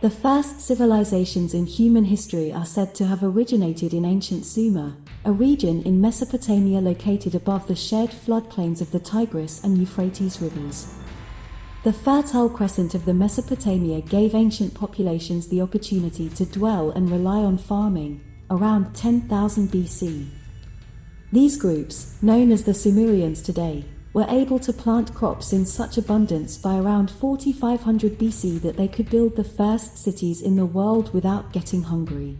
The first civilizations in human history are said to have originated in ancient Sumer, a region in Mesopotamia located above the shared floodplains of the Tigris and Euphrates rivers. The Fertile Crescent of the Mesopotamia gave ancient populations the opportunity to dwell and rely on farming, around 10,000 BC. These groups, known as the Sumerians today, were able to plant crops in such abundance by around 4500 BC that they could build the first cities in the world without getting hungry.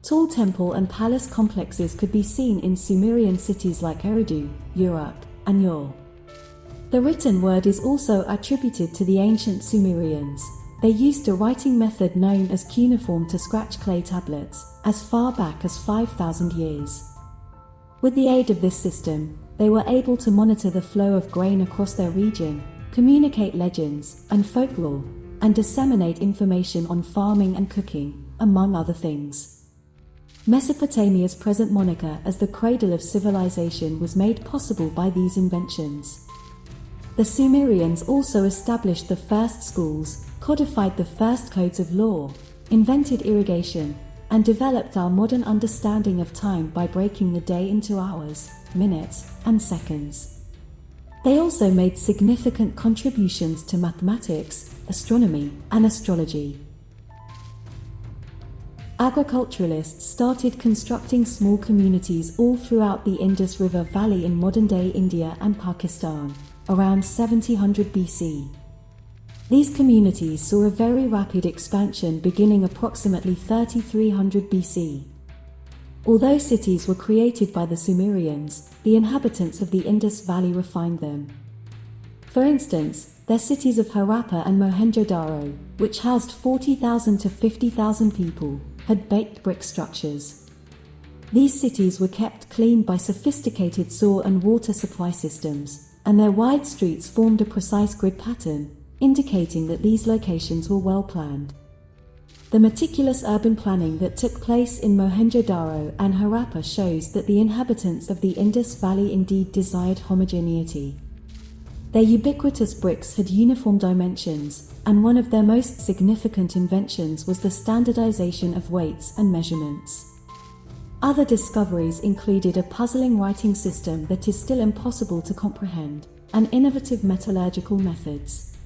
Tall temple and palace complexes could be seen in Sumerian cities like Eridu, Uruk, and Ur. The written word is also attributed to the ancient Sumerians. They used a writing method known as cuneiform to scratch clay tablets, as far back as 5,000 years. With the aid of this system, they were able to monitor the flow of grain across their region, communicate legends and folklore, and disseminate information on farming and cooking, among other things. Mesopotamia's present moniker as the cradle of civilization was made possible by these inventions. The Sumerians also established the first schools, codified the first codes of law, invented irrigation, and developed our modern understanding of time by breaking the day into hours, minutes, and seconds. They also made significant contributions to mathematics, astronomy, and astrology. Agriculturalists started constructing small communities all throughout the Indus River Valley in modern-day India and Pakistan, around 1700 BC. These communities saw a very rapid expansion beginning approximately 3300 BC. Although cities were created by the Sumerians, the inhabitants of the Indus Valley refined them. For instance, their cities of Harappa and Mohenjo-daro, which housed 40,000 to 50,000 people, had baked brick structures. These cities were kept clean by sophisticated sewer and water supply systems, and their wide streets formed a precise grid pattern, indicating that these locations were well planned. The meticulous urban planning that took place in Mohenjo-daro and Harappa shows that the inhabitants of the Indus Valley indeed desired homogeneity. Their ubiquitous bricks had uniform dimensions, and one of their most significant inventions was the standardization of weights and measurements. Other discoveries included a puzzling writing system that is still impossible to comprehend, and innovative metallurgical methods.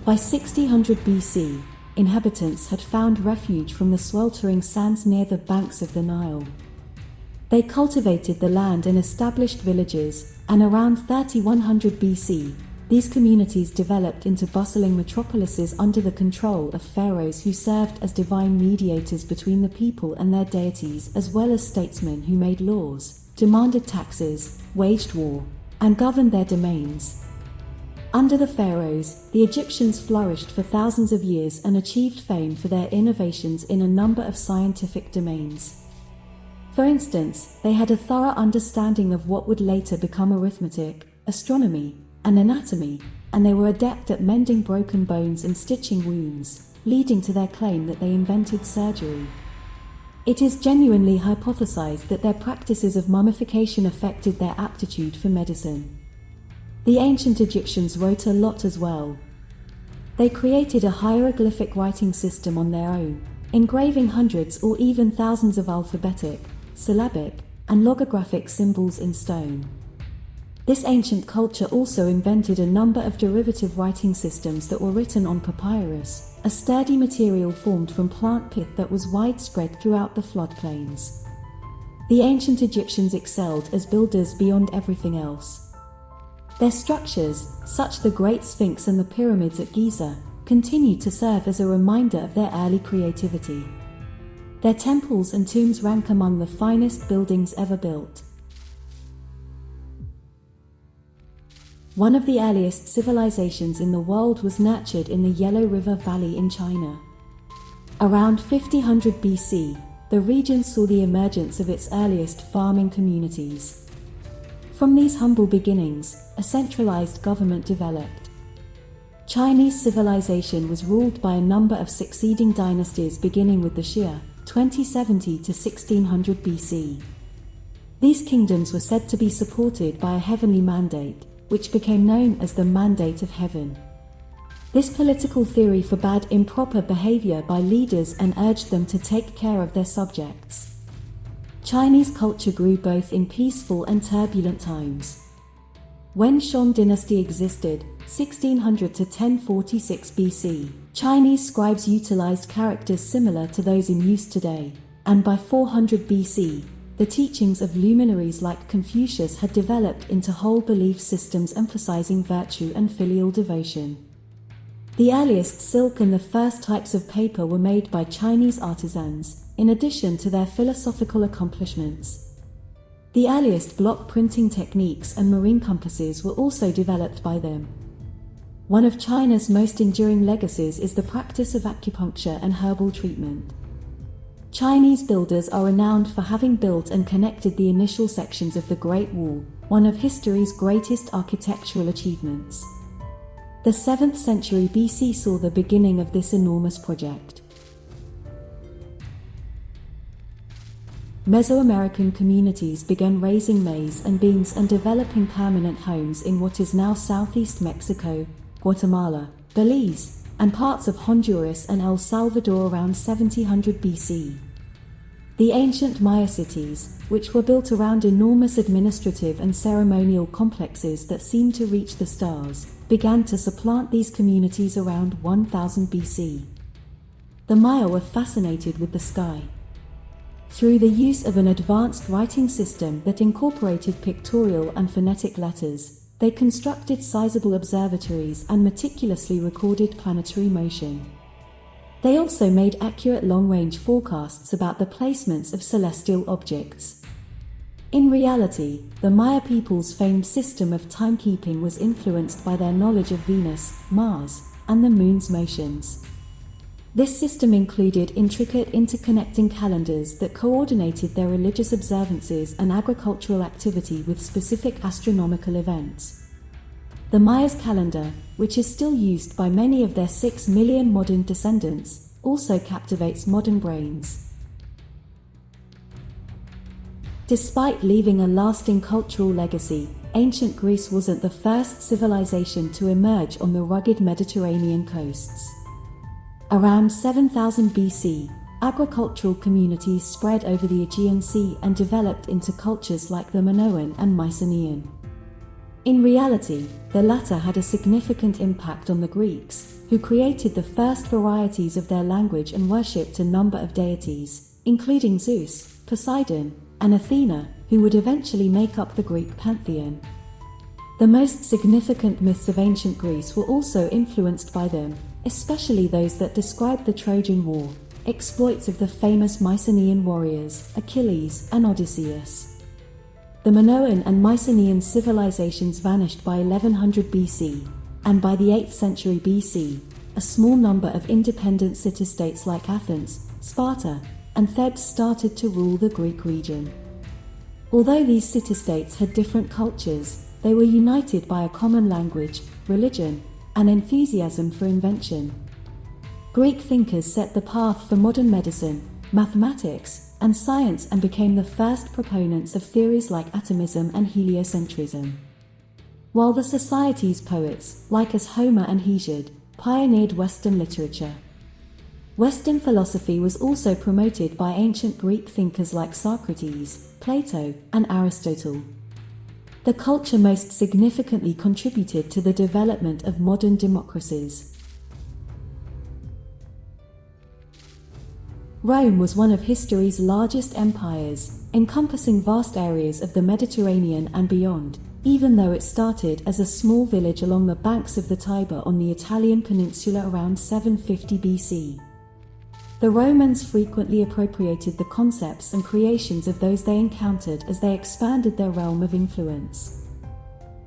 By 1600 BC, inhabitants had found refuge from the sweltering sands near the banks of the Nile. They cultivated the land and established villages, and around 3100 BC, these communities developed into bustling metropolises under the control of pharaohs who served as divine mediators between the people and their deities, as well as statesmen who made laws, demanded taxes, waged war, and governed their domains. Under the pharaohs, the Egyptians flourished for thousands of years and achieved fame for their innovations in a number of scientific domains. For instance, they had a thorough understanding of what would later become arithmetic, astronomy, and anatomy, and they were adept at mending broken bones and stitching wounds, leading to their claim that they invented surgery. It is genuinely hypothesized that their practices of mummification affected their aptitude for medicine. The ancient Egyptians wrote a lot as well. They created a hieroglyphic writing system on their own, engraving hundreds or even thousands of alphabetic, syllabic, and logographic symbols in stone. This ancient culture also invented a number of derivative writing systems that were written on papyrus, a sturdy material formed from plant pith that was widespread throughout the floodplains. The ancient Egyptians excelled as builders beyond everything else. Their structures, such the Great Sphinx and the pyramids at Giza, continue to serve as a reminder of their early creativity. Their temples and tombs rank among the finest buildings ever built. One of the earliest civilizations in the world was nurtured in the Yellow River Valley in China. Around 5000 BC, the region saw the emergence of its earliest farming communities. From these humble beginnings, a centralized government developed. Chinese civilization was ruled by a number of succeeding dynasties beginning with the Xia, 2070 to 1600 BC. These kingdoms were said to be supported by a heavenly mandate, which became known as the Mandate of Heaven. This political theory forbade improper behavior by leaders and urged them to take care of their subjects. Chinese culture grew both in peaceful and turbulent times. When Shang dynasty existed, 1600 to 1046 BC, Chinese scribes utilized characters similar to those in use today, and by 400 BC, the teachings of luminaries like Confucius had developed into whole belief systems emphasizing virtue and filial devotion. The earliest silk and the first types of paper were made by Chinese artisans, in addition to their philosophical accomplishments. The earliest block printing techniques and marine compasses were also developed by them. One of China's most enduring legacies is the practice of acupuncture and herbal treatment. Chinese builders are renowned for having built and connected the initial sections of the Great Wall, one of history's greatest architectural achievements. The 7th century BC saw the beginning of this enormous project. Mesoamerican communities began raising maize and beans and developing permanent homes in what is now southeast Mexico, Guatemala, Belize, and parts of Honduras and El Salvador around 1700 BC. The ancient Maya cities, which were built around enormous administrative and ceremonial complexes that seemed to reach the stars, began to supplant these communities around 1000 BC. The Maya were fascinated with the sky. Through the use of an advanced writing system that incorporated pictorial and phonetic letters, they constructed sizable observatories and meticulously recorded planetary motion. They also made accurate long-range forecasts about the placements of celestial objects. In reality, the Maya people's famed system of timekeeping was influenced by their knowledge of Venus, Mars, and the Moon's motions. This system included intricate interconnecting calendars that coordinated their religious observances and agricultural activity with specific astronomical events. The Maya's calendar, which is still used by many of their 6 million modern descendants, also captivates modern brains. Despite leaving a lasting cultural legacy, ancient Greece wasn't the first civilization to emerge on the rugged Mediterranean coasts. Around 7000 BC, agricultural communities spread over the Aegean Sea and developed into cultures like the Minoan and Mycenaean. In reality, the latter had a significant impact on the Greeks, who created the first varieties of their language and worshipped a number of deities, including Zeus, Poseidon, and Athena, who would eventually make up the Greek pantheon. The most significant myths of ancient Greece were also influenced by them, especially those that describe the Trojan War, exploits of the famous Mycenaean warriors, Achilles and Odysseus. The Minoan and Mycenaean civilizations vanished by 1100 BC, and by the 8th century BC, a small number of independent city-states like Athens, Sparta, and Thebes started to rule the Greek region. Although these city-states had different cultures, they were united by a common language, religion, and enthusiasm for invention. Greek thinkers set the path for modern medicine, mathematics, and science and became the first proponents of theories like atomism and heliocentrism. While the society's poets, like as Homer and Hesiod, pioneered Western literature. Western philosophy was also promoted by ancient Greek thinkers like Socrates, Plato, and Aristotle. The culture most significantly contributed to the development of modern democracies. Rome was one of history's largest empires, encompassing vast areas of the Mediterranean and beyond, even though it started as a small village along the banks of the Tiber on the Italian peninsula around 750 BC. The Romans frequently appropriated the concepts and creations of those they encountered as they expanded their realm of influence.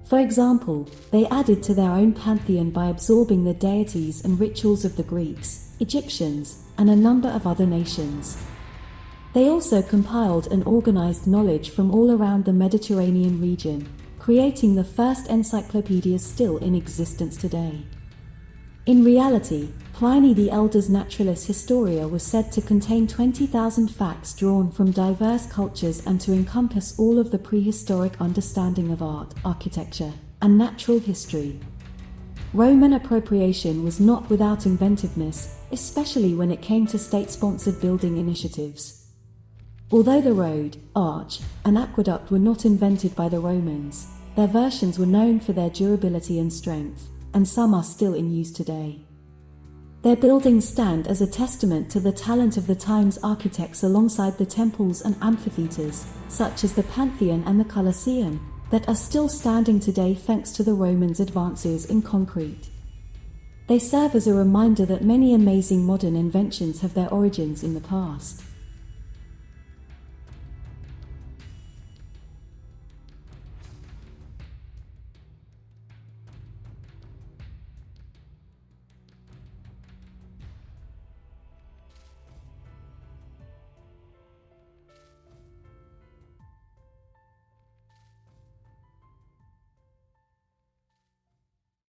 For example, they added to their own pantheon by absorbing the deities and rituals of the Greeks, Egyptians, and a number of other nations. They also compiled and organized knowledge from all around the Mediterranean region, creating the first encyclopedias still in existence today. In reality, Pliny the Elder's Naturalis Historia was said to contain 20,000 facts drawn from diverse cultures and to encompass all of the prehistoric understanding of art, architecture, and natural history. Roman appropriation was not without inventiveness, especially when it came to state-sponsored building initiatives. Although the road, arch, and aqueduct were not invented by the Romans, their versions were known for their durability and strength, and some are still in use today. Their buildings stand as a testament to the talent of the time's architects alongside the temples and amphitheaters, such as the Pantheon and the Colosseum, that are still standing today thanks to the Romans' advances in concrete. They serve as a reminder that many amazing modern inventions have their origins in the past.